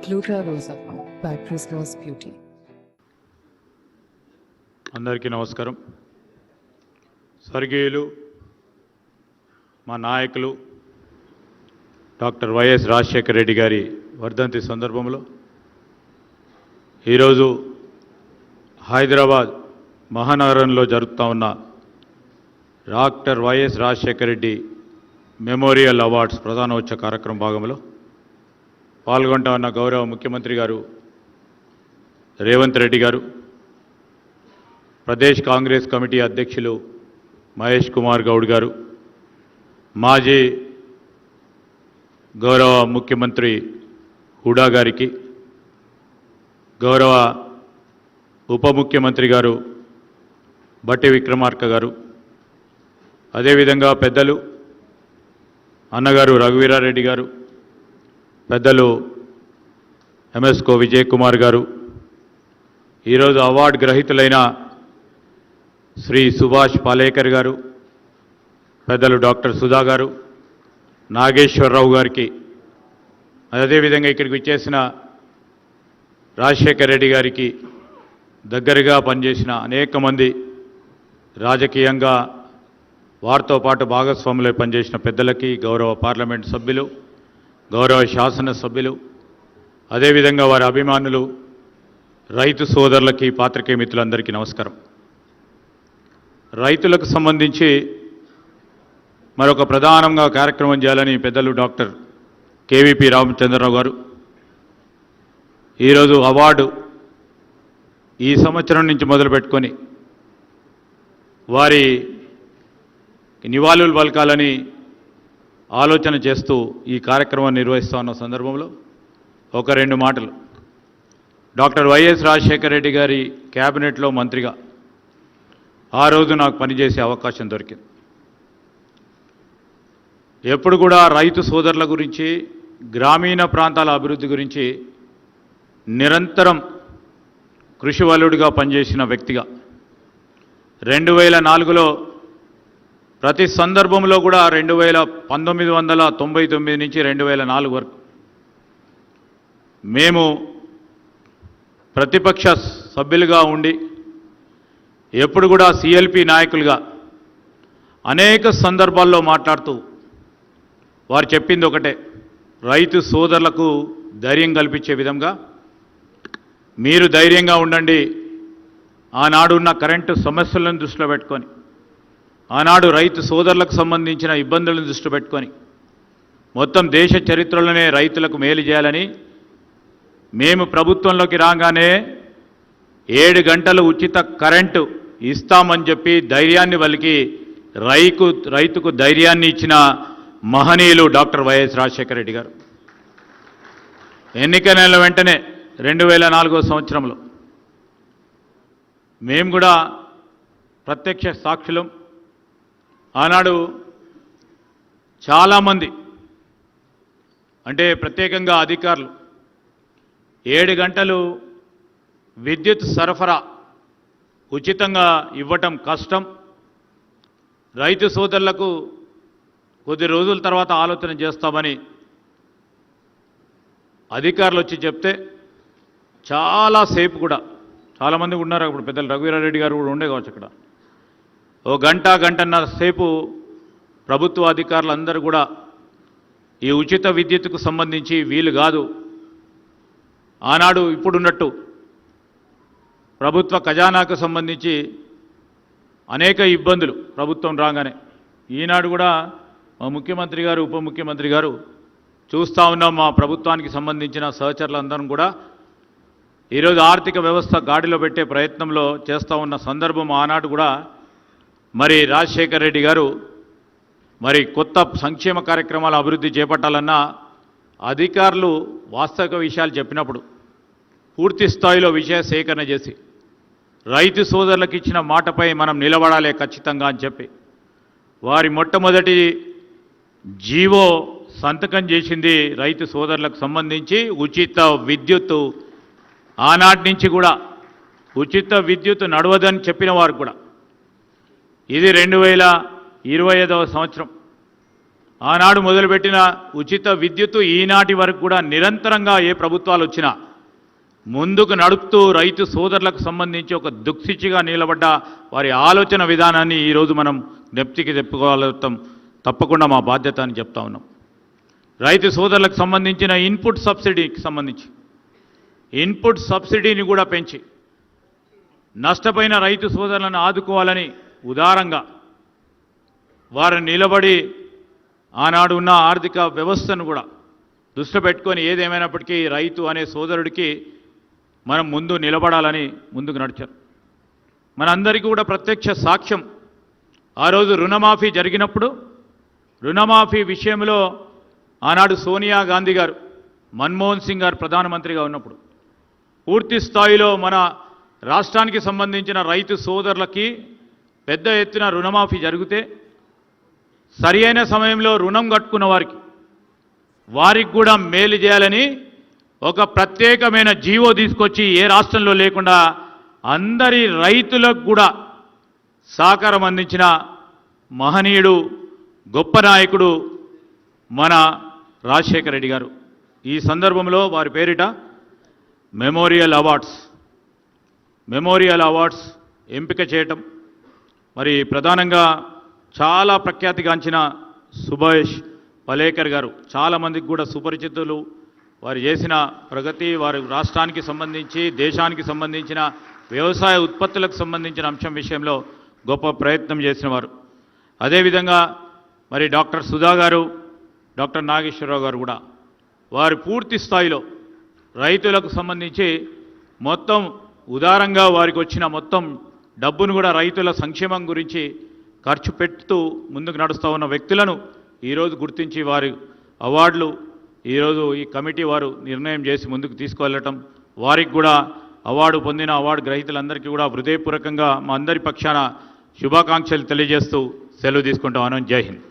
Gluta Rosa by Prisma's Beauty. అందరికీ నమస్కారం. స్వర్గీయులు మా నాయకులు డాక్టర్ వైఎస్ రాజశేఖర రెడ్డి గారి వర్ధంతి సందర్భంలో ఈరోజు హైదరాబాద్ మహానగరంలో జరుగుతూ ఉన్న doctor YS Rajasekhara Reddy memorial awards ప్రధానోత్సవ కార్యక్రమం భాగంలో పాల్గొంటా ఉన్న గౌరవ ముఖ్యమంత్రి గారు రేవంత్ రెడ్డి గారు, ప్రదేశ్ కాంగ్రెస్ కమిటీ అధ్యక్షులు మహేష్ కుమార్ గౌడ్ గారు, మాజీ గౌరవ ముఖ్యమంత్రి హుడా గారికి, గౌరవ ఉప ముఖ్యమంత్రి గారు బట్టి విక్రమార్క గారు, అదేవిధంగా పెద్దలు అన్నగారు రఘువీరారెడ్డి గారు, పెద్దలు ఎంఎస్కో విజయ్ కుమార్ గారు, ఈరోజు అవార్డు గ్రహీతులైన శ్రీ సుభాష్ పాలేకర్ గారు, పెద్దలు డాక్టర్ సుధా గారు, నాగేశ్వరరావు గారికి, అదేవిధంగా ఇక్కడికి వచ్చేసిన రాజశేఖర రెడ్డి గారికి దగ్గరగా పనిచేసిన అనేక మంది రాజకీయంగా వారితో పాటు భాగస్వాములై పనిచేసిన పెద్దలకి, గౌరవ పార్లమెంట్ సభ్యులు, గౌరవ శాసనసభ్యులు, అదేవిధంగా వారి అభిమానులు, రైతు సోదరులకి, పాత్రికేయ మిత్రులందరికీ నమస్కారం. రైతులకు సంబంధించి మరొక ప్రధానంగా కార్యక్రమం చేయాలని పెద్దలు డాక్టర్ కేవీపీ రామచంద్రరావు గారు ఈరోజు అవార్డు ఈ సంవత్సరం నుంచి మొదలుపెట్టుకొని వారి నివాళులు పలకాలని ఆలోచన చేస్తూ ఈ కార్యక్రమాన్ని నిర్వహిస్తూ ఉన్న సందర్భంలో ఒక రెండు మాటలు. డాక్టర్ వైఎస్ రాజశేఖర రెడ్డి గారి క్యాబినెట్లో మంత్రిగా ఆ రోజు నాకు పనిచేసే అవకాశం దొరికింది. ఎప్పుడు కూడా రైతు సోదరుల గురించి, గ్రామీణ ప్రాంతాల అభివృద్ధి గురించి నిరంతరం కృషివలుడిగా పనిచేసిన వ్యక్తిగా 2004లో ప్రతి సందర్భంలో కూడా 1999 నుంచి 2004 వరకు మేము ప్రతిపక్ష సభ్యులుగా ఉండి ఎప్పుడు కూడా సిఎల్పి నాయకులుగా అనేక సందర్భాల్లో మాట్లాడుతూ వారు చెప్పింది ఒకటే, రైతు సోదరులకు ధైర్యం కల్పించే విధంగా మీరు ధైర్యంగా ఉండండి. ఆనాడు ఉన్న కరెంటు సమస్యలను దృష్టిలో పెట్టుకొని, ఆనాడు రైతు సోదరులకు సంబంధించిన ఇబ్బందులను దృష్టి పెట్టుకొని మొత్తం దేశ చరిత్రలోనే రైతులకు మేలు చేయాలని మేము ప్రభుత్వంలోకి రాగానే 7 గంటలు ఉచిత కరెంటు ఇస్తామని చెప్పి ధైర్యాన్ని వలికి రైతుకు ధైర్యాన్ని ఇచ్చిన మహనీయులు డాక్టర్ వైఎస్ రాజశేఖర రెడ్డి గారు. ఎన్నికల వెంటనే 2004 సంవత్సరంలో మేము కూడా ప్రత్యక్ష సాక్షులం. ఆనాడు చాలామంది, అంటే ప్రత్యేకంగా అధికారులు 7 గంటలు విద్యుత్ సరఫరా ఉచితంగా ఇవ్వటం కష్టం, రైతు సోదరులకు కొద్ది రోజుల తర్వాత ఆలోచన చేస్తామని అధికారులు వచ్చి చెప్తే చాలాసేపు కూడా, చాలామంది ఉన్నారు అప్పుడు, పెద్దలు రఘువీరారెడ్డి గారు కూడా ఉండే కావచ్చు అక్కడ, ఓ గంటన్నర సేపు ప్రభుత్వ అధికారులు అందరూ కూడా ఈ ఉచిత విద్యుత్తుకు సంబంధించి వీలు కాదు, ఆనాడు ఇప్పుడున్నట్టు ప్రభుత్వ ఖజానాకు సంబంధించి అనేక ఇబ్బందులు ప్రభుత్వం రాగానే, ఈనాడు కూడా మా ముఖ్యమంత్రి గారు, ఉప ముఖ్యమంత్రి గారు చూస్తూ ఉన్నాం, మా ప్రభుత్వానికి సంబంధించిన సహచరులందరం కూడా ఈరోజు ఆర్థిక వ్యవస్థ గాడిలో పెట్టే ప్రయత్నంలో చేస్తూ ఉన్న సందర్భం. ఆనాడు కూడా మరి రాజశేఖర రెడ్డి గారు మరి కొత్త సంక్షేమ కార్యక్రమాల అభివృద్ధి చేపట్టాలన్నా అధికారులు వాస్తవిక విషయాలు చెప్పినప్పుడు పూర్తి స్థాయిలో విషయ సేకరణ చేసి రైతు సోదరులకు ఇచ్చిన మాటపై మనం నిలబడాలి ఖచ్చితంగా అని చెప్పి వారి మొట్టమొదటి జీవో సంతకం చేసింది రైతు సోదరులకు సంబంధించి ఉచిత విద్యుత్తు. ఆనాటి నుంచి కూడా ఉచిత విద్యుత్ నడవదని చెప్పిన వారు కూడా ఇది 2025వ సంవత్సరం. ఆనాడు మొదలుపెట్టిన ఉచిత విద్యుత్తు ఈనాటి వరకు కూడా నిరంతరంగా ఏ ప్రభుత్వాలు వచ్చినా ముందుకు నడుపుతూ రైతు సోదరులకు సంబంధించి ఒక దుక్సిచ్చిగా నిలబడ్డ వారి ఆలోచన విధానాన్ని ఈరోజు మనం జ్ఞప్తికి తెప్పుకోగలుగుతాం. తప్పకుండా మా బాధ్యత అని చెప్తా ఉన్నాం. రైతు సోదరులకు సంబంధించిన ఇన్పుట్ సబ్సిడీకి సంబంధించి ఇన్పుట్ సబ్సిడీని కూడా పెంచి నష్టపోయిన రైతు సోదరులను ఆదుకోవాలని ఉదారంగా వారు నిలబడి ఆనాడు ఉన్న ఆర్థిక వ్యవస్థను కూడా దృష్టి పెట్టుకొని ఏదేమైనప్పటికీ రైతు అనే సోదరుడికి మనం ముందు నిలబడాలని ముందుకు నడిచారు. మనందరికీ కూడా ప్రత్యక్ష సాక్ష్యం ఆ రోజు రుణమాఫీ జరిగినప్పుడు రుణమాఫీ విషయంలో ఆనాడు సోనియా గాంధీ గారు మన్మోహన్ సింగ్ గారు ప్రధానమంత్రిగా ఉన్నప్పుడు పూర్తి స్థాయిలో మన రాష్ట్రానికి సంబంధించిన రైతు సోదరులకి పెద్ద ఎత్తున రుణమాఫీ జరిగితే సరి అయిన సమయంలో రుణం కట్టుకున్న వారికి కూడా మేలు చేయాలని ఒక ప్రత్యేకమైన జీవో తీసుకొచ్చి ఏ రాష్ట్రంలో లేకుండా అందరి రైతులకు కూడా సహకారం అందించిన మహనీయుడు గొప్ప నాయకుడు మన రాజశేఖర రెడ్డి గారు. ఈ సందర్భంలో వారి పేరిట మెమోరియల్ అవార్డ్స్ ఎంపిక చేయటం, మరి ప్రధానంగా చాలా ప్రఖ్యాతిగాంచిన సుభాష్ పలేకర్ గారు చాలామందికి కూడా సుపరిచితులు. వారు చేసిన ప్రగతి, వారి రాష్ట్రానికి సంబంధించి దేశానికి సంబంధించిన వ్యవసాయ ఉత్పత్తులకు సంబంధించిన అంశం విషయంలో గొప్ప ప్రయత్నం చేసిన వారు. అదేవిధంగా మరి డాక్టర్ సుధా గారు, డాక్టర్ నాగేశ్వరరావు గారు కూడా వారు పూర్తి స్థాయిలో రైతులకు సంబంధించి మొత్తం ఉదారంగా వారికి వచ్చిన మొత్తం డబ్బును కూడా రైతుల సంక్షేమం గురించి ఖర్చు పెడుతూ ముందుకు నడుస్తూ ఉన్న వ్యక్తులను ఈరోజు గుర్తించి వారి అవార్డులు ఈరోజు ఈ కమిటీ వారు నిర్ణయం చేసి ముందుకు తీసుకువెళ్ళటం, వారికి కూడా అవార్డు పొందిన అవార్డు గ్రహీతలందరికీ కూడా హృదయపూర్వకంగా మా అందరి పక్షాన శుభాకాంక్షలు తెలియజేస్తూ సెలవు తీసుకుంటామని. జై హింద్.